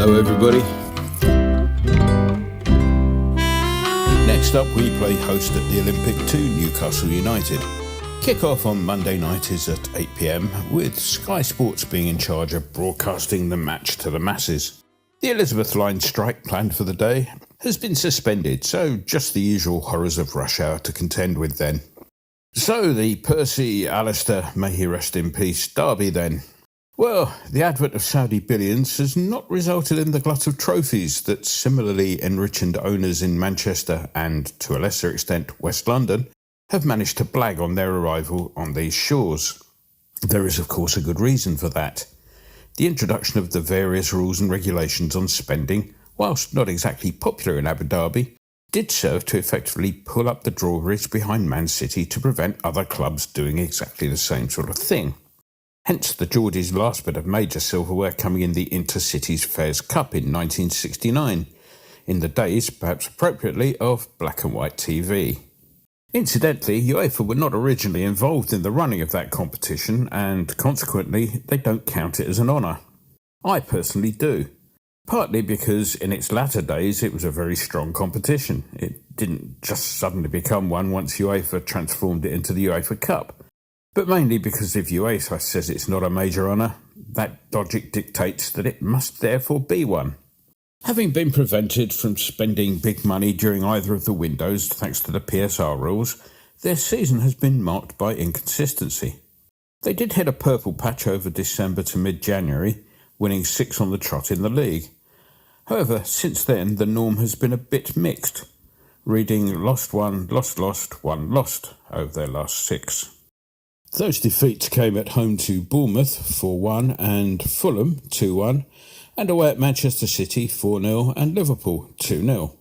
Hello everybody. Next up we play host at the Olympic to Newcastle United. Kick-off on Monday night is at 8 p.m, with Sky Sports being in charge of broadcasting the match to the masses. The Elizabeth Line strike planned for the day has been suspended, so just the usual horrors of rush hour to contend with then. So the Percy, Alistair, may he rest in peace, derby then. Well, the advent of Saudi billions has not resulted in the glut of trophies that similarly enriched owners in Manchester and, to a lesser extent, West London, have managed to blag on their arrival on these shores. There is, of course, a good reason for that. The introduction of the various rules and regulations on spending, whilst not exactly popular in Abu Dhabi, did serve to effectively pull up the drawbridge behind Man City to prevent other clubs doing exactly the same sort of thing. Hence the Geordies' last bit of major silverware coming in the Intercities Fairs Cup in 1969, in the days, perhaps appropriately, of black and white TV. Incidentally, UEFA were not originally involved in the running of that competition, and consequently they don't count it as an honour. I personally do, partly because in its latter days it was a very strong competition. It didn't just suddenly become one once UEFA transformed it into the UEFA Cup. But mainly because if UEFA says it's not a major honour, that logic dictates that it must therefore be one. Having been prevented from spending big money during either of the windows thanks to the PSR rules, their season has been marked by inconsistency. They did hit a purple patch over December to mid-January, winning 6 on the trot in the league. However, since then the norm has been a bit mixed, reading lost 1, lost 1 lost over their last 6. Those defeats came at home to Bournemouth 4-1 and Fulham 2-1, and away at Manchester City 4-0 and Liverpool 2-0.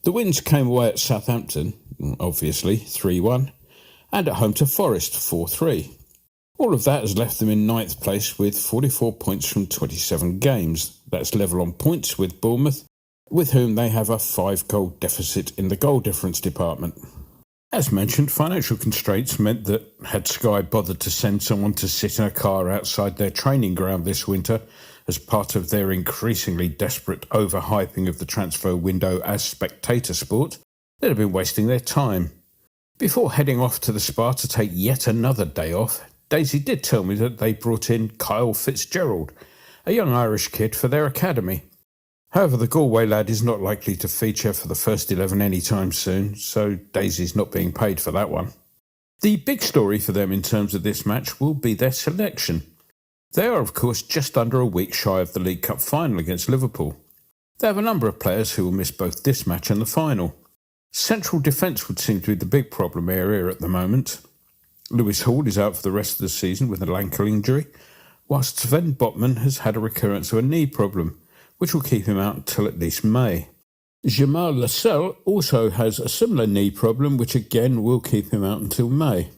The wins came away at Southampton, obviously 3-1, and at home to Forest 4-3. All of that has left them in 9th place with 44 points from 27 games. That's level on points with Bournemouth, with whom they have a 5-goal deficit in the goal difference department. As mentioned, financial constraints meant that, had Sky bothered to send someone to sit in a car outside their training ground this winter as part of their increasingly desperate overhyping of the transfer window as spectator sport, they'd have been wasting their time. Before heading off to the Spa to take yet another day off, Daisy did tell me that they brought in Kyle Fitzgerald, a young Irish kid, for their academy. However, the Galway lad is not likely to feature for the first 11 anytime soon, so Daisy's not being paid for that one. The big story for them in terms of this match will be their selection. They are, of course, just under a week shy of the League Cup final against Liverpool. They have a number of players who will miss both this match and the final. Central defence would seem to be the big problem area at the moment. Lewis Hall is out for the rest of the season with an ankle injury, whilst Sven Botman has had a recurrence of a knee problem, which will keep him out until at least May. Jamal Lascelles also has a similar knee problem, which again will keep him out until May.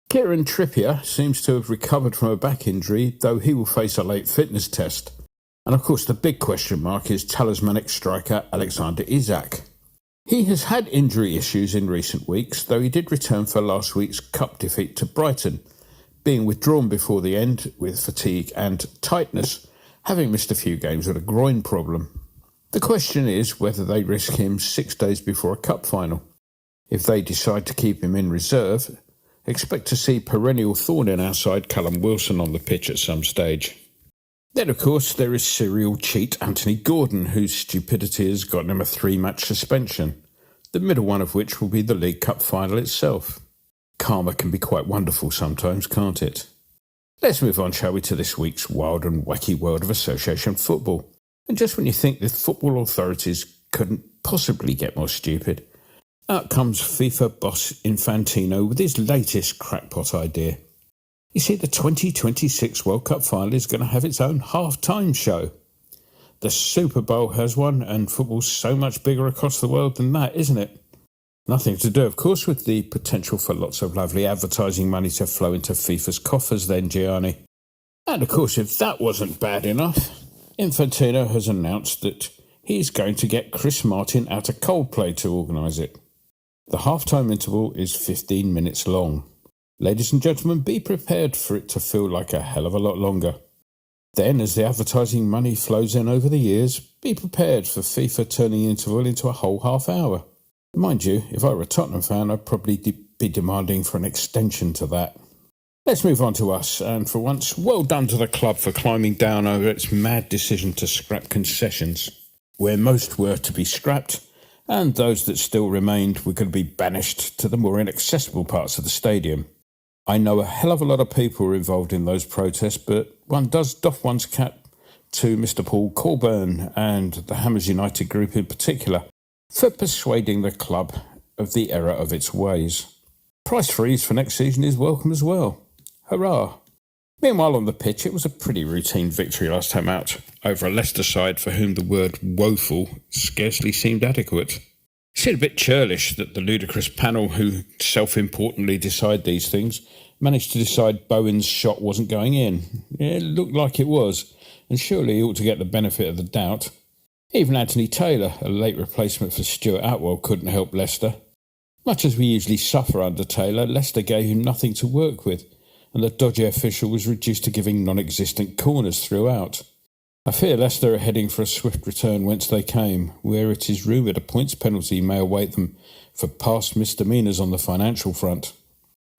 Kieran Trippier seems to have recovered from a back injury, though he will face a late fitness test. And of course the big question mark is talismanic striker Alexander Isak. He has had injury issues in recent weeks, though he did return for last week's cup defeat to Brighton, being withdrawn before the end with fatigue and tightness, having missed a few games with a groin problem. The question is whether they risk him 6 days before a cup final. If they decide to keep him in reserve, expect to see perennial thorn in our side Callum Wilson on the pitch at some stage. Then, of course, there is serial cheat Anthony Gordon, whose stupidity has gotten him a 3-match suspension, the middle one of which will be the League Cup final itself. Karma can be quite wonderful sometimes, can't it? Let's move on, shall we, to this week's wild and wacky world of association football. And just when you think the football authorities couldn't possibly get more stupid, out comes FIFA boss Infantino with his latest crackpot idea. You see, the 2026 World Cup final is going to have its own half-time show. The Super Bowl has one, and football's so much bigger across the world than that, isn't it? Nothing to do, of course, with the potential for lots of lovely advertising money to flow into FIFA's coffers then, Gianni. And of course, if that wasn't bad enough, Infantino has announced that he's going to get Chris Martin out of Coldplay to organise it. The half-time interval is 15 minutes long. Ladies and gentlemen, be prepared for it to feel like a hell of a lot longer. Then, as the advertising money flows in over the years, be prepared for FIFA turning the interval into a whole half hour. Mind you, if I were a Tottenham fan, I'd probably be demanding for an extension to that. Let's move on to us, and for once, well done to the club for climbing down over its mad decision to scrap concessions, where most were to be scrapped, and those that still remained were going to be banished to the more inaccessible parts of the stadium. I know a hell of a lot of people were involved in those protests, but one does doff one's cap to Mr. Paul Corburn and the Hammers United group in particular for persuading the club of the error of its ways. Price freeze for next season is welcome as well. Hurrah! Meanwhile, on the pitch, it was a pretty routine victory last time out over a Leicester side for whom the word woeful scarcely seemed adequate. It seemed a bit churlish that the ludicrous panel who self-importantly decide these things managed to decide Bowen's shot wasn't going in. It looked like it was, and surely he ought to get the benefit of the doubt. Even Anthony Taylor, a late replacement for Stuart Atwell, couldn't help Leicester. Much as we usually suffer under Taylor, Leicester gave him nothing to work with, and the dodgy official was reduced to giving non-existent corners throughout. I fear Leicester are heading for a swift return whence they came, where it is rumoured a points penalty may await them for past misdemeanours on the financial front.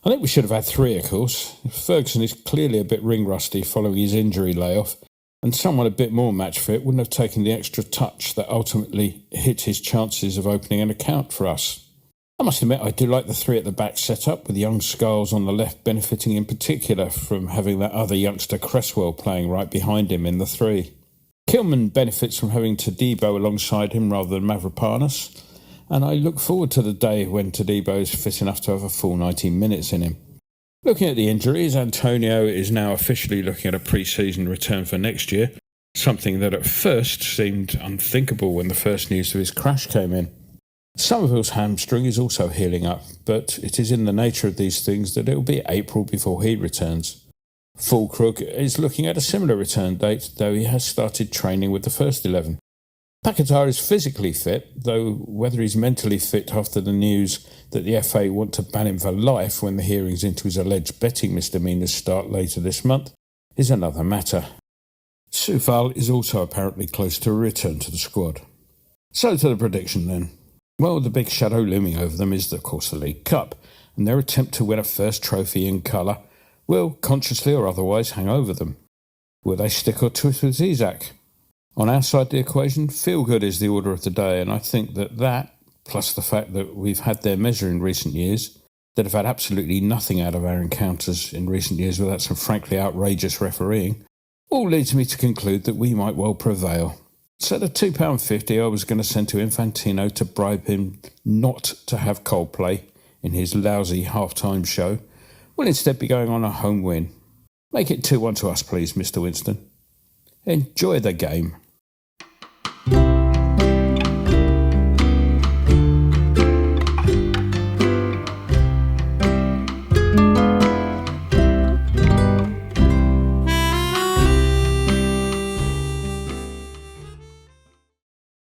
I think we should have had 3, of course. Ferguson is clearly a bit ring-rusty following his injury layoff, and someone a bit more match fit wouldn't have taken the extra touch that ultimately hit his chances of opening an account for us. I must admit I do like the 3 at the back set-up, with young Scarles on the left benefiting in particular from having that other youngster Cresswell playing right behind him in the 3. Kilman benefits from having Todibo alongside him rather than Mavropanos, and I look forward to the day when Todibo is fit enough to have a full 90 minutes in him. Looking at the injuries, Antonio is now officially looking at a pre-season return for next year, something that at first seemed unthinkable when the first news of his crash came in. Somerville's hamstring is also healing up, but it is in the nature of these things that it will be April before he returns. Fulcrook is looking at a similar return date, though he has started training with the first 11. Paquetá is physically fit, though whether he's mentally fit after the news that the FA want to ban him for life when the hearings into his alleged betting misdemeanours start later this month is another matter. Soufal is also apparently close to a return to the squad. So to the prediction then. Well, the big shadow looming over them is, of course, the League Cup, and their attempt to win a first trophy in colour will, consciously or otherwise, hang over them. Will they stick or twist with Zizek? On our side of the equation, feel-good is the order of the day, and I think that, plus the fact that we've had their measure in recent years, that have had absolutely nothing out of our encounters in recent years without some frankly outrageous refereeing, all leads me to conclude that we might well prevail. So the £2.50 I was going to send to Infantino to bribe him not to have Coldplay in his lousy half-time show will instead be going on a home win. Make it 2-1 to us, please, Mr. Winston. Enjoy the game.